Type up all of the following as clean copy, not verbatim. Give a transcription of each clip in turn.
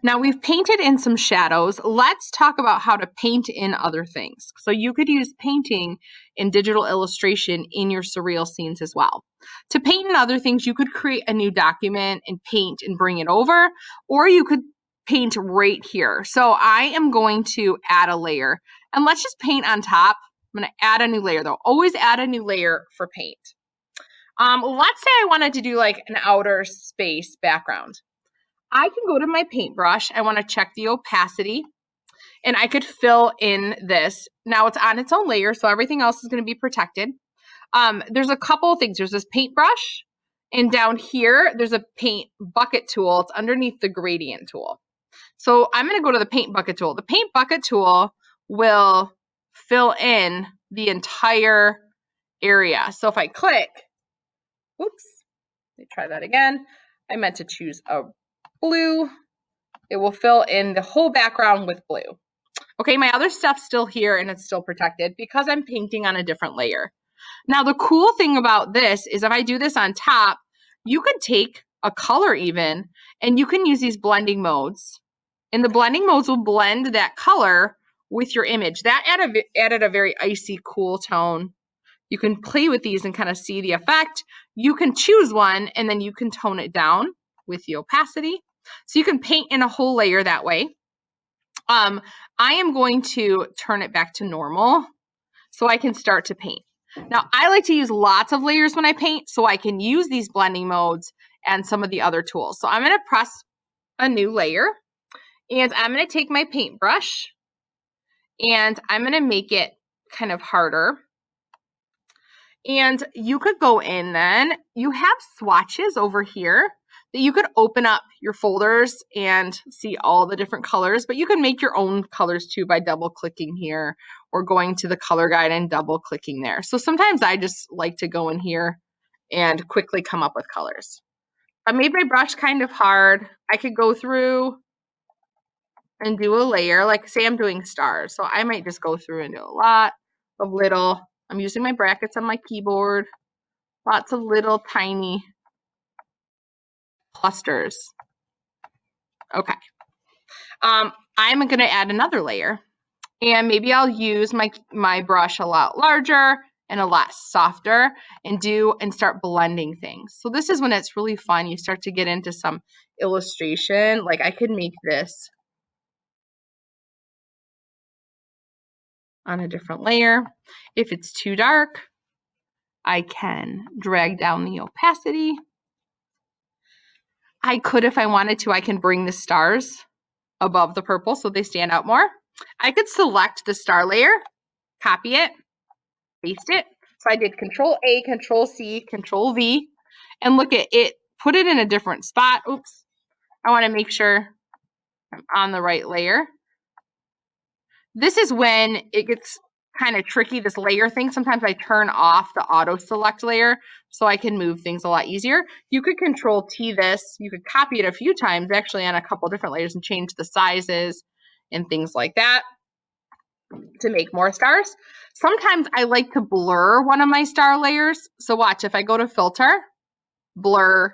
Now we've painted in some shadows. Let's talk about how to paint in other things. So you could use painting in digital illustration in your surreal scenes as well. To paint in other things, you could create a new document and paint and bring it over, or you could paint right here. So I am going to add a layer, and let's just paint on top. I'm going to add a new layer though. Always add a new layer for paint. Let's say I wanted to do like an outer space background. I can go to my paintbrush. I want to check the opacity, and I could fill in this. Now it's on its own layer, so everything else is going to be protected. There's a couple of things. There's this paintbrush, and down here, there's a paint bucket tool. It's underneath the gradient tool. So I'm going to go to the paint bucket tool. The paint bucket tool will fill in the entire area. So if I click, oops, let me try that again. I meant to choose a blue. It will fill in the whole background with blue. Okay, my other stuff's still here and it's still protected because I'm painting on a different layer. Now, the cool thing about this is if I do this on top, you could take a color even, and you can use these blending modes. And the blending modes will blend that color with your image. That added a very icy, cool tone. You can play with these and kind of see the effect. You can choose one, and then you can tone it down with the opacity. So you can paint in a whole layer that way. I am going to turn it back to normal so I can start to paint. Now, I like to use lots of layers when I paint so I can use these blending modes and some of the other tools. So I'm going to press a new layer, and I'm going to take my paintbrush, and I'm going to make it kind of harder. And you could go in then, you have swatches over here that you could open up your folders and see all the different colors, but you can make your own colors too by double clicking here or going to the color guide and double clicking there. So sometimes I just like to go in here and quickly come up with colors. I made my brush kind of hard. I could go through and do a layer, like say I'm doing stars. So I might just go through and do a lot of little, I'm using my brackets on my keyboard, lots of little tiny clusters. Okay. I'm going to add another layer, and maybe I'll use my brush a lot larger and a lot softer and start blending things. So this is when it's really fun. You start to get into some illustration. Like I could make this on a different layer. If it's too dark, I can drag down the opacity. I could, if I wanted to, I can bring the stars above the purple so they stand out more. I could select the star layer, copy it, paste it. So I did Control A, Control C, Control V, and look at it, put it in a different spot. Oops. I want to make sure I'm on the right layer. This is when it gets kind of tricky, this layer thing. Sometimes I turn off the auto select layer so I can move things a lot easier. You could Control T this. You could copy it a few times actually on a couple different layers and change the sizes and things like that to make more stars. Sometimes I like to blur one of my star layers. So watch, if I go to filter, blur,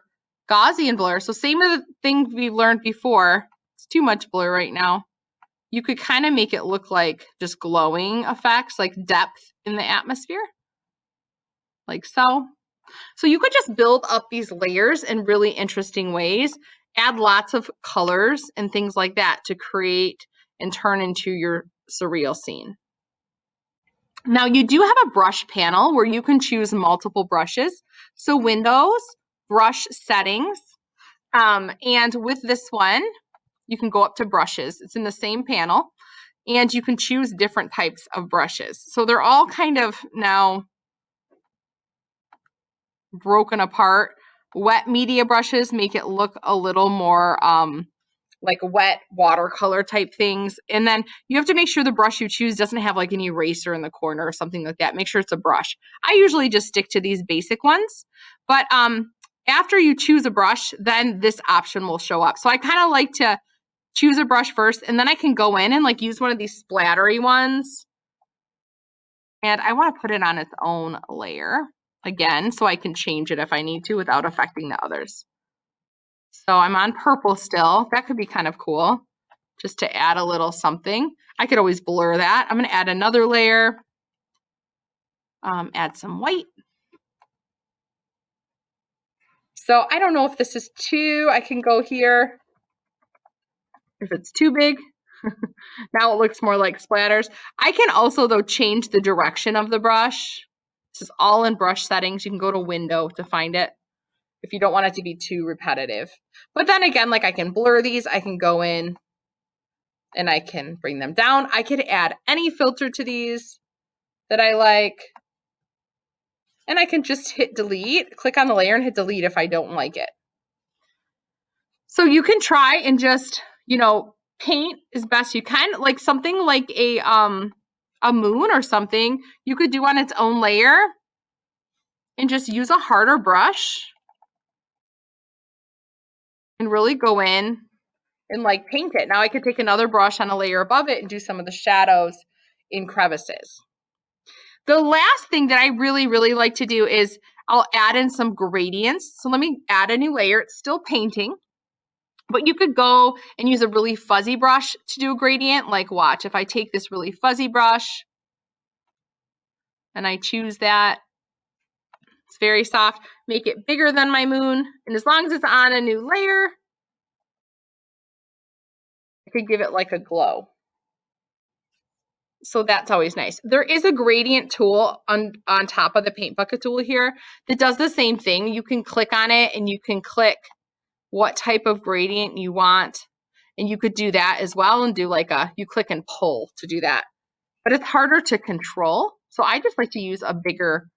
Gaussian blur. So same as the thing we learned before. It's too much blur right now. You could kind of make it look like just glowing effects, like depth in the atmosphere, like so. So you could just build up these layers in really interesting ways, add lots of colors and things like that to create and turn into your surreal scene. Now you do have a brush panel where you can choose multiple brushes. So Windows, brush settings, and with this one, you can go up to brushes. It's in the same panel, and you can choose different types of brushes. So they're all kind of now broken apart. Wet media brushes make it look a little more like wet watercolor type things. And then you have to make sure the brush you choose doesn't have like an eraser in the corner or something like that. Make sure it's a brush. I usually just stick to these basic ones. But after you choose a brush, then this option will show up. So I kind of like to choose a brush first, and then I can go in and like use one of these splattery ones. And I want to put it on its own layer again, so I can change it if I need to without affecting the others. So I'm on purple still. That could be kind of cool, just to add a little something. I could always blur that. I'm going to add another layer, add some white. So I don't know if this is too, I can go here. If it's too big, now it looks more like splatters. I can also, though, change the direction of the brush. This is all in brush settings. You can go to window to find it if you don't want it to be too repetitive. But then again, like I can blur these. I can go in and I can bring them down. I could add any filter to these that I like. And I can just hit delete, click on the layer and hit delete if I don't like it. So you can try and just, paint as best you can, like something like a moon or something you could do on its own layer and just use a harder brush and really go in and like paint it. Now I could take another brush on a layer above it and do some of the shadows in crevices. The last thing that I really, really like to do is I'll add in some gradients. So let me add a new layer. It's still painting, but you could go and use a really fuzzy brush to do a gradient. Like watch, if I take this really fuzzy brush and I choose that, it's very soft, make it bigger than my moon. And as long as it's on a new layer, I could give it like a glow. So that's always nice. There is a gradient tool on top of the paint bucket tool here that does the same thing. You can click on it and you can click what type of gradient you want. And you could do that as well and do like you click and pull to do that. But it's harder to control. So I just like to use a bigger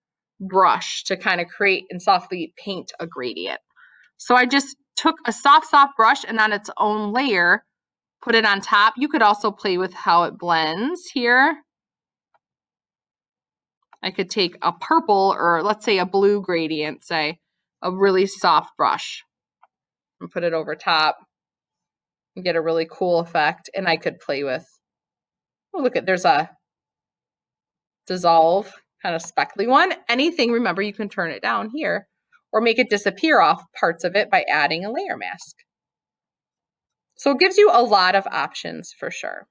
brush to kind of create and softly paint a gradient. So I just took a soft brush and on its own layer, put it on top. You could also play with how it blends here. I could take a purple or let's say a blue gradient, say a really soft brush and put it over top and get a really cool effect. And I could play with, oh, look at, there's a dissolve kind of speckly one. Anything, remember, you can turn it down here or make it disappear off parts of it by adding a layer mask. So it gives you a lot of options for sure.